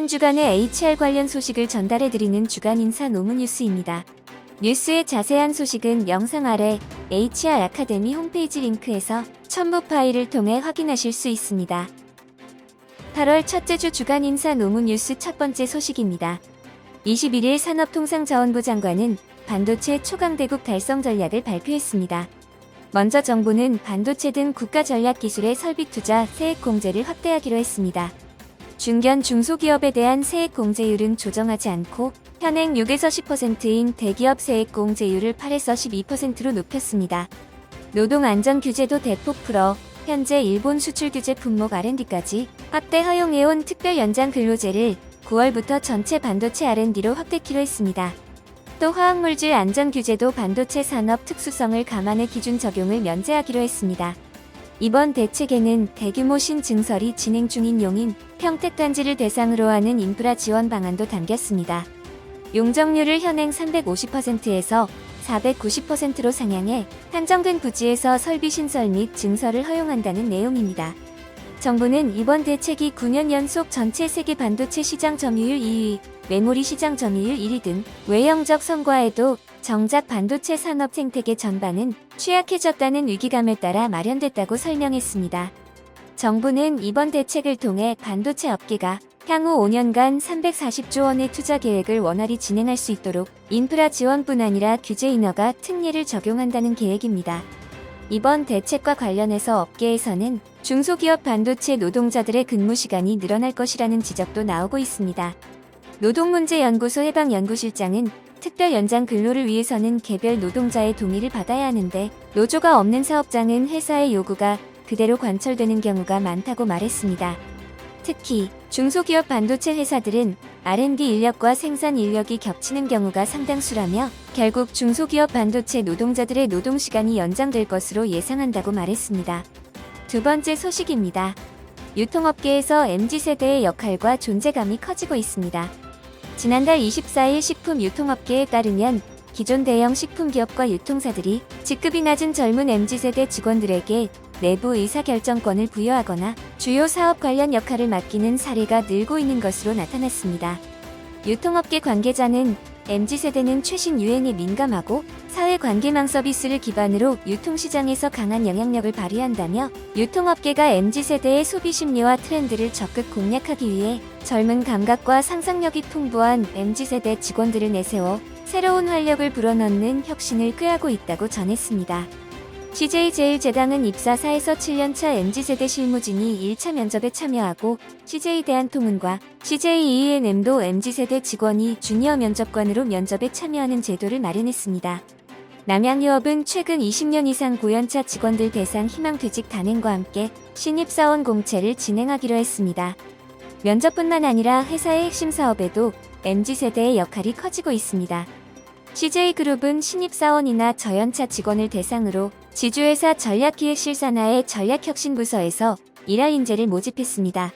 한 주간의 HR 관련 소식을 전달해드리는 주간 인사 노무 뉴스입니다. 뉴스의 자세한 소식은 영상 아래 HR 아카데미 홈페이지 링크에서 첨부 파일을 통해 확인하실 수 있습니다. 8월 첫째 주 주간 인사 노무 뉴스 첫 번째 소식입니다. 21일 산업통상자원부 장관은 반도체 초강대국 달성 전략을 발표했습니다. 먼저 정부는 반도체 등 국가 전략 기술의 설비 투자 세액 공제를 확대하기로 했습니다. 중견 중소기업에 대한 세액 공제율은 조정하지 않고 현행 6에서 10%인 대기업 세액 공제율을 8에서 12%로 높였습니다. 노동 안전 규제도 대폭 풀어 현재 일본 수출 규제 품목 R&D까지 확대 허용해온 특별 연장 근로제를 9월부터 전체 반도체 R&D로 확대키로 했습니다. 또 화학물질 안전 규제도 반도체 산업 특수성을 감안해 기준 적용을 면제하기로 했습니다. 이번 대책에는 대규모 신증설이 진행 중인 용인, 평택 단지를 대상으로 하는 인프라 지원 방안도 담겼습니다. 용적률을 현행 350%에서 490%로 상향해 한정된 부지에서 설비 신설 및 증설을 허용한다는 내용입니다. 정부는 이번 대책이 9년 연속 전체 세계 반도체 시장 점유율 2위, 메모리 시장 점유율 1위 등 외형적 성과에도 정작 반도체 산업 생태계 전반은 취약해졌다는 위기감에 따라 마련됐다고 설명했습니다. 정부는 이번 대책을 통해 반도체 업계가 향후 5년간 340조 원의 투자 계획을 원활히 진행할 수 있도록 인프라 지원뿐 아니라 규제 인허가 특례를 적용한다는 계획입니다. 이번 대책과 관련해서 업계에서는 중소기업 반도체 노동자들의 근무 시간이 늘어날 것이라는 지적도 나오고 있습니다. 노동문제연구소 해방연구실장은 특별 연장 근로를 위해서는 개별 노동자의 동의를 받아야 하는데 노조가 없는 사업장은 회사의 요구가 그대로 관철되는 경우가 많다고 말했습니다. 특히 중소기업 반도체 회사들은 R&D 인력과 생산 인력이 겹치는 경우가 상당수라며 결국 중소기업 반도체 노동자들의 노동시간이 연장될 것으로 예상한다고 말했습니다. 두 번째 소식입니다. 유통업계에서 MZ세대의 역할과 존재감이 커지고 있습니다. 지난달 24일 식품유통업계에 따르면 기존 대형 식품기업과 유통사들이 직급이 낮은 젊은 MZ세대 직원들에게 내부 의사결정권을 부여하거나 주요 사업 관련 역할을 맡기는 사례가 늘고 있는 것으로 나타났습니다. 유통업계 관계자는 MZ세대는 최신 유행에 민감하고 사회관계망 서비스를 기반으로 유통시장에서 강한 영향력을 발휘한다며 유통업계가 MZ세대의 소비심리와 트렌드를 적극 공략하기 위해 젊은 감각과 상상력이 풍부한 MZ세대 직원들을 내세워 새로운 활력을 불어넣는 혁신을 꾀하고 있다고 전했습니다. CJ제일제당은 입사 4에서 7년차 MZ세대 실무진이 1차 면접에 참여하고 CJ대한통운과 CJENM도 MZ세대 직원이 주니어 면접관으로 면접에 참여하는 제도를 마련했습니다. 남양유업은 최근 20년 이상 고연차 직원들 대상 희망퇴직 단행과 함께 신입사원 공채를 진행하기로 했습니다. 면접뿐만 아니라 회사의 핵심 사업에도 MZ세대의 역할이 커지고 있습니다. CJ그룹은 신입사원이나 저연차 직원을 대상으로 지주회사 전략기획실산하의 전략혁신부서에서 일할 인재를 모집했습니다.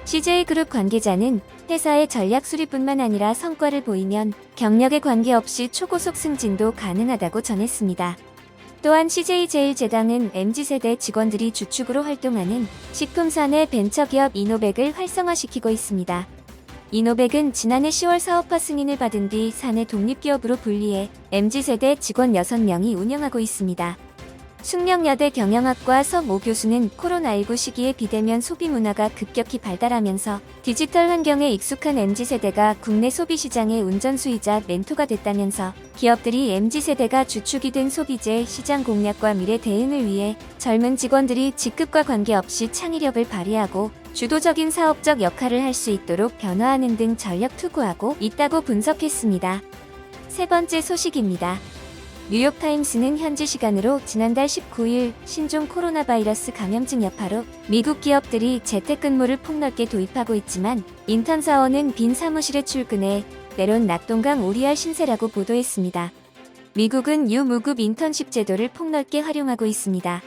CJ그룹 관계자는 회사의 전략 수립뿐만 아니라 성과를 보이면 경력에 관계없이 초고속 승진도 가능하다고 전했습니다. 또한 CJ제일제당은 MZ세대 직원들이 주축으로 활동하는 식품사내 벤처기업 이노백을 활성화시키고 있습니다. 이노백은 지난해 10월 사업화 승인을 받은 뒤 사내 독립기업으로 분리해 MZ세대 직원 6명이 운영하고 있습니다. 숙명여대 경영학과 서모 교수는 코로나19 시기에 비대면 소비 문화가 급격히 발달하면서 디지털 환경에 익숙한 MZ세대가 국내 소비시장의 운전수이자 멘토가 됐다면서 기업들이 MZ세대가 주축이 된 소비재 시장 공략과 미래 대응을 위해 젊은 직원들이 직급과 관계없이 창의력을 발휘하고 주도적인 사업적 역할을 할 수 있도록 변화하는 등 전력 투구하고 있다고 분석했습니다. 세 번째 소식입니다. 뉴욕타임스는 현지 시간으로 지난달 19일 신종 코로나 바이러스 감염증 여파로 미국 기업들이 재택근무를 폭넓게 도입하고 있지만 인턴 사원은 빈 사무실에 출근해 때론 낙동강 오리알 신세라고 보도했습니다. 미국은 유무급 인턴십 제도를 폭넓게 활용하고 있습니다.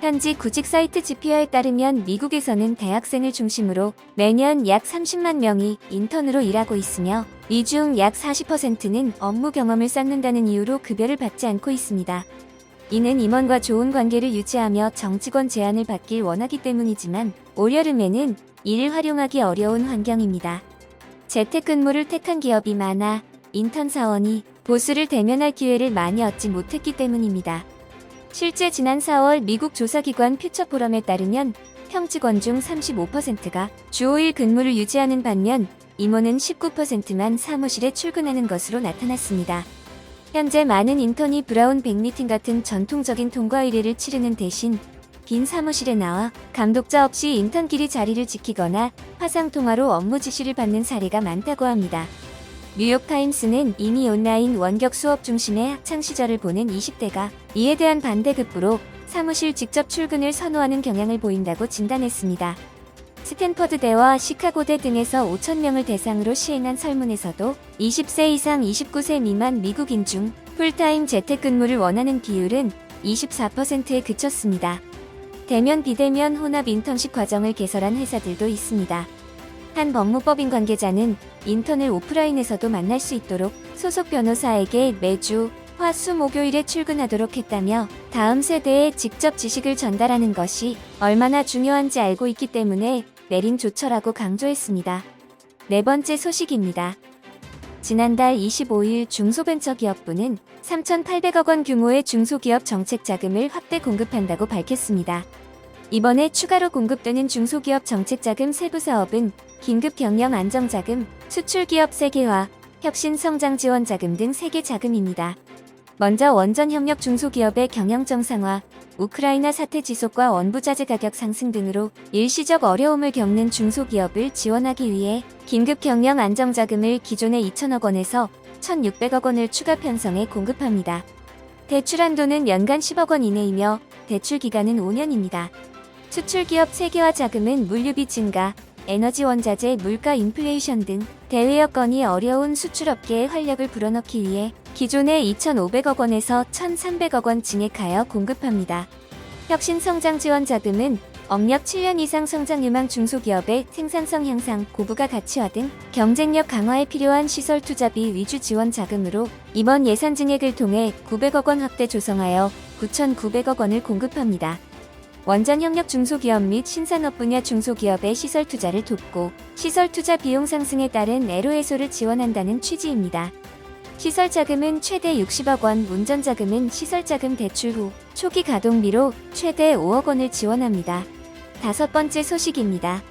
현지 구직 사이트 지피아에 따르면 미국에서는 대학생을 중심으로 매년 약 30만 명이 인턴으로 일하고 있으며 이 중 약 40%는 업무 경험을 쌓는다는 이유로 급여를 받지 않고 있습니다. 이는 임원과 좋은 관계를 유지하며 정직원 제안을 받길 원하기 때문이지만 올여름에는 이를 활용하기 어려운 환경입니다. 재택근무를 택한 기업이 많아 인턴 사원이 보스를 대면할 기회를 많이 얻지 못했기 때문입니다. 실제 지난 4월 미국 조사기관 퓨처포럼에 따르면 평직원 중 35%가 주 5일 근무를 유지하는 반면 임원은 19%만 사무실에 출근하는 것으로 나타났습니다. 현재 많은 인턴이 브라운 백 미팅 같은 전통적인 통과 의례를 치르는 대신 빈 사무실에 나와 감독자 없이 인턴끼리 자리를 지키거나 화상통화로 업무 지시를 받는 사례가 많다고 합니다. 뉴욕타임스는 이미 온라인 원격 수업 중심의 학창 시절을 보낸 20대가 이에 대한 반대급부로 사무실 직접 출근을 선호하는 경향을 보인다고 진단했습니다. 스탠퍼드대와 시카고대 등에서 5,000명을 대상으로 시행한 설문에서도 20세 이상 29세 미만 미국인 중 풀타임 재택근무를 원하는 비율은 24%에 그쳤습니다. 대면 비대면 혼합 인턴십 과정을 개설한 회사들도 있습니다. 한 법무법인 관계자는 인턴을 오프라인에서도 만날 수 있도록 소속 변호사에게 매주 화, 수, 목요일에 출근하도록 했다며 다음 세대에 직접 지식을 전달하는 것이 얼마나 중요한지 알고 있기 때문에 내린 조처라고 강조했습니다. 네 번째 소식입니다. 지난달 25일 중소벤처기업부는 3,800억 원 규모의 중소기업 정책자금을 확대 공급한다고 밝혔습니다. 이번에 추가로 공급되는 중소기업 정책자금 세부 사업은 긴급 경영 안정자금, 수출기업 세계화, 혁신성장지원자금 등 3개 자금입니다. 먼저 원전협력 중소기업의 경영 정상화, 우크라이나 사태 지속과 원부자재 가격 상승 등으로 일시적 어려움을 겪는 중소기업을 지원하기 위해 긴급 경영 안정자금을 기존의 2,000억 원에서 1,600억 원을 추가 편성해 공급합니다. 대출 한도는 연간 10억 원 이내이며 대출 기간은 5년입니다. 수출기업 세계화 자금은 물류비 증가, 에너지 원자재 물가 인플레이션 등 대외 여건이 어려운 수출업계의 활력을 불어넣기 위해 기존의 2,500억 원에서 1,300억 원 증액하여 공급합니다. 혁신성장지원 자금은 업력 7년 이상 성장 유망 중소기업의 생산성 향상, 고부가 가치화 등 경쟁력 강화에 필요한 시설 투자비 위주 지원 자금으로 이번 예산 증액을 통해 900억 원 확대 조성하여 9,900억 원을 공급합니다. 원전 협력 중소기업 및 신산업 분야 중소기업의 시설 투자를 돕고 시설 투자 비용 상승에 따른 애로 해소를 지원한다는 취지입니다. 시설 자금은 최대 60억 원, 운전 자금은 시설 자금 대출 후 초기 가동비로 최대 5억 원을 지원합니다. 다섯 번째 소식입니다.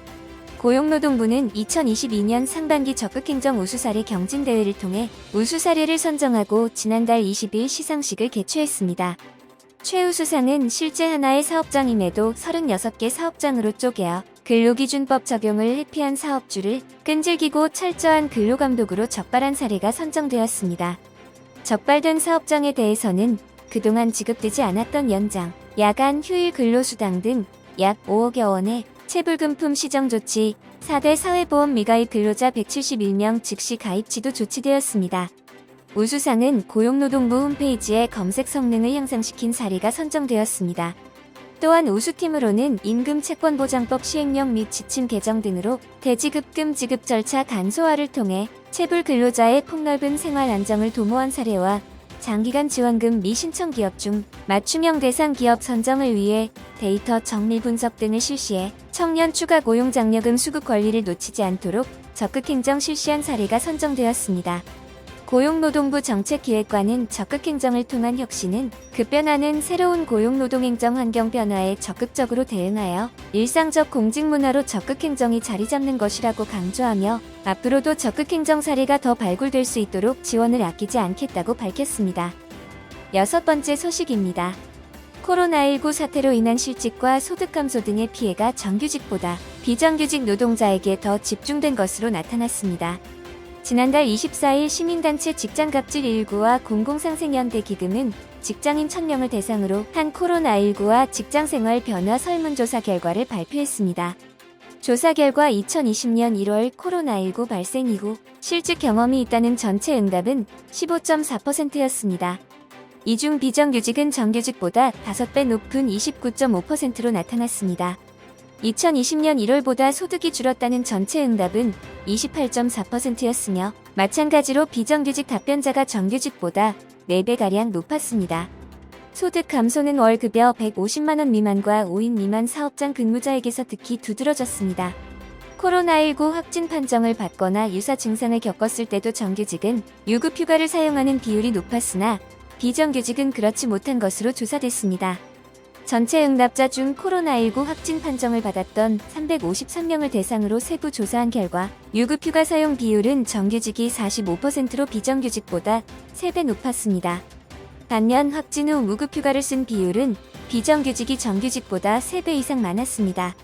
고용노동부는 2022년 상반기 적극행정 우수사례 경진대회를 통해 우수사례를 선정하고 지난달 20일 시상식을 개최했습니다. 최우수상은 실제 하나의 사업장임에도 36개 사업장으로 쪼개어 근로기준법 적용을 회피한 사업주를 끈질기고 철저한 근로감독으로 적발한 사례가 선정되었습니다. 적발된 사업장에 대해서는 그동안 지급되지 않았던 연장, 야간 휴일 근로수당 등 약 5억여 원의 체불금품 시정조치, 4대 사회보험 미가입 근로자 171명 즉시 가입 지도 조치되었습니다. 우수상은 고용노동부 홈페이지에 검색 성능을 향상시킨 사례가 선정되었습니다. 또한 우수팀으로는 임금채권보장법 시행령 및 지침 개정 등으로 대지급금 지급 절차 간소화를 통해 체불 근로자의 폭넓은 생활 안정을 도모한 사례와 장기간 지원금 미신청 기업 중 맞춤형 대상 기업 선정을 위해 데이터 정밀 분석 등을 실시해 청년 추가 고용 장려금 수급 권리를 놓치지 않도록 적극행정 실시한 사례가 선정되었습니다. 고용노동부 정책기획관은 적극행정을 통한 혁신은 급변하는 새로운 고용노동행정 환경 변화에 적극적으로 대응하여 일상적 공직문화로 적극행정이 자리잡는 것이라고 강조하며 앞으로도 적극행정 사례가 더 발굴될 수 있도록 지원을 아끼지 않겠다고 밝혔습니다. 여섯 번째 소식입니다. 코로나19 사태로 인한 실직과 소득 감소 등의 피해가 정규직보다 비정규직 노동자에게 더 집중된 것으로 나타났습니다. 지난달 24일 시민단체 직장갑질19와 공공상생연대기금은 직장인 1,000명을 대상으로 한 코로나19와 직장생활 변화 설문조사 결과를 발표했습니다. 조사 결과 2020년 1월 코로나19 발생 이후 실직 경험이 있다는 전체 응답은 15.4%였습니다. 이 중 비정규직은 정규직보다 5배 높은 29.5%로 나타났습니다. 2020년 1월보다 소득이 줄었다는 전체 응답은 28.4%였으며 마찬가지로 비정규직 답변자가 정규직보다 4배가량 높았습니다. 소득 감소는 월급여 150만원 미만과 5인 미만 사업장 근무자에게서 특히 두드러졌습니다. 코로나19 확진 판정을 받거나 유사 증상을 겪었을 때도 정규직은 유급휴가를 사용하는 비율이 높았으나 비정규직은 그렇지 못한 것으로 조사됐습니다. 전체 응답자 중 코로나19 확진 판정을 받았던 353명을 대상으로 세부 조사한 결과 유급휴가 사용 비율은 정규직이 45%로 비정규직보다 3배 높았습니다. 반면 확진 후 무급휴가를 쓴 비율은 비정규직이 정규직보다 3배 이상 많았습니다.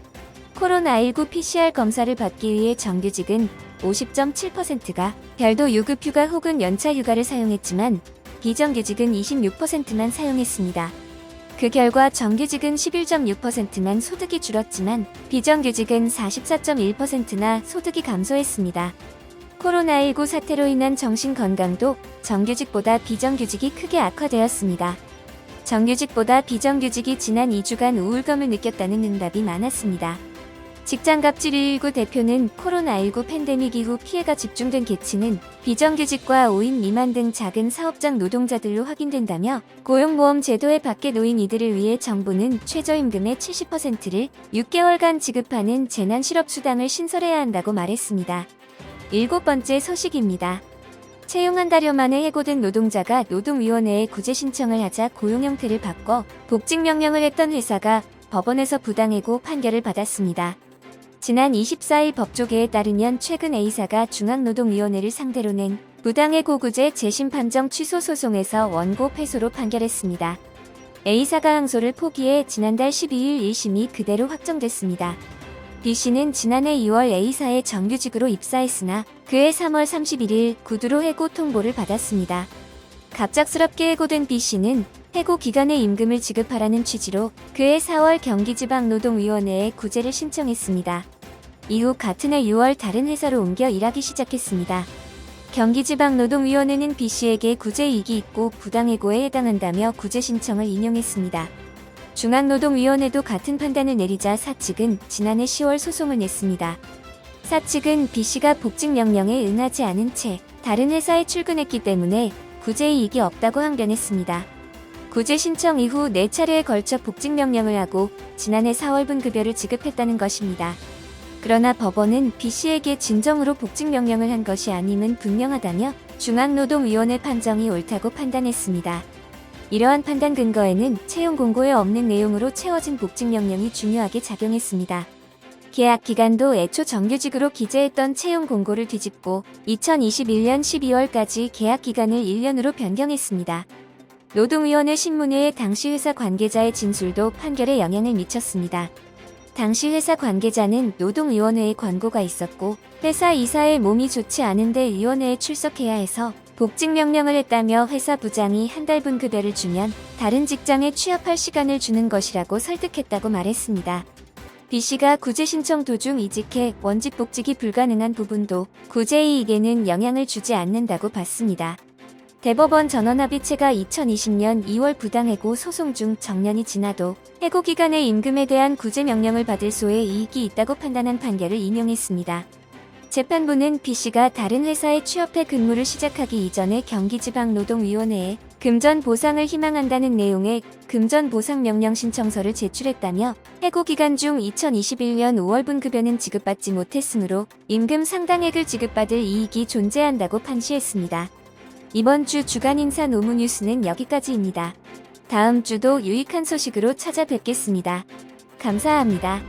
코로나19 PCR 검사를 받기 위해 정규직은 50.7%가 별도 유급휴가 혹은 연차휴가를 사용했지만 비정규직은 26%만 사용했습니다. 그 결과 정규직은 11.6%만 소득이 줄었지만 비정규직은 44.1%나 소득이 감소했습니다. 코로나19 사태로 인한 정신건강도 정규직보다 비정규직이 크게 악화되었습니다. 정규직보다 비정규직이 지난 2주간 우울감을 느꼈다는 응답이 많았습니다. 직장갑질119 대표는 코로나19 팬데믹 이후 피해가 집중된 계층은 비정규직과 5인 미만 등 작은 사업장 노동자들로 확인된다며 고용보험 제도에 밖에 놓인 이들을 위해 정부는 최저임금의 70%를 6개월간 지급하는 재난실업수당을 신설해야 한다고 말했습니다. 7번째 소식입니다. 채용 한 달여 만에 해고된 노동자가 노동위원회에 구제 신청을 하자 고용 형태를 바꿔 복직명령을 했던 회사가 법원에서 부당해고 판결을 받았습니다. 지난 24일 법조계에 따르면 최근 A사가 중앙노동위원회를 상대로 낸 부당해고 구제 재심 판정 취소 소송에서 원고 패소로 판결했습니다. A사가 항소를 포기해 지난달 12일 1심이 그대로 확정됐습니다. B씨는 지난해 2월 A사에 정규직으로 입사했으나 그해 3월 31일 구두로 해고 통보를 받았습니다. 갑작스럽게 해고된 B씨는 해고 기간에 임금을 지급하라는 취지로 그해 4월 경기지방노동위원회에 구제를 신청했습니다. 이후 같은 해 6월 다른 회사로 옮겨 일하기 시작했습니다. 경기지방노동위원회는 B씨에게 구제 이익이 있고 부당해고에 해당한다며 구제 신청을 인용했습니다. 중앙노동위원회도 같은 판단을 내리자 사측은 지난해 10월 소송을 냈습니다. 사측은 B씨가 복직명령에 응하지 않은 채 다른 회사에 출근했기 때문에 구제 이익이 없다고 항변했습니다. 구제 신청 이후 4차례에 걸쳐 복직명령을 하고 지난해 4월분 급여를 지급했다는 것입니다. 그러나 법원은 B씨에게 진정으로 복직명령을 한 것이 아님은 분명하다며 중앙노동위원회 판정이 옳다고 판단했습니다. 이러한 판단 근거에는 채용 공고에 없는 내용으로 채워진 복직명령이 중요하게 작용했습니다. 계약 기간도 애초 정규직으로 기재했던 채용 공고를 뒤집고 2021년 12월까지 계약 기간을 1년으로 변경했습니다. 노동위원회 신문회의 당시 회사 관계자의 진술도 판결에 영향을 미쳤습니다. 당시 회사 관계자는 노동위원회에 권고가 있었고 회사 이사의 몸이 좋지 않은데 위원회에 출석해야 해서 복직명령을 했다며 회사 부장이 한 달분 급여를 주면 다른 직장에 취업할 시간을 주는 것이라고 설득했다고 말했습니다. B씨가 구제 신청 도중 이직해 원직 복직이 불가능한 부분도 구제 이익에는 영향을 주지 않는다고 봤습니다. 대법원 전원합의체가 2020년 2월 부당해고 소송 중 정년이 지나도 해고 기간의 임금에 대한 구제 명령을 받을 소의 이익이 있다고 판단한 판결을 인용했습니다. 재판부는 B씨가 다른 회사에 취업해 근무를 시작하기 이전에 경기지방노동위원회에 금전 보상을 희망한다는 내용의 금전 보상 명령 신청서를 제출했다며 해고 기간 중 2021년 5월분 급여는 지급받지 못했으므로 임금 상당액을 지급받을 이익이 존재한다고 판시했습니다. 이번 주 주간 인사 노무 뉴스는 여기까지입니다. 다음 주도 유익한 소식으로 찾아뵙겠습니다. 감사합니다.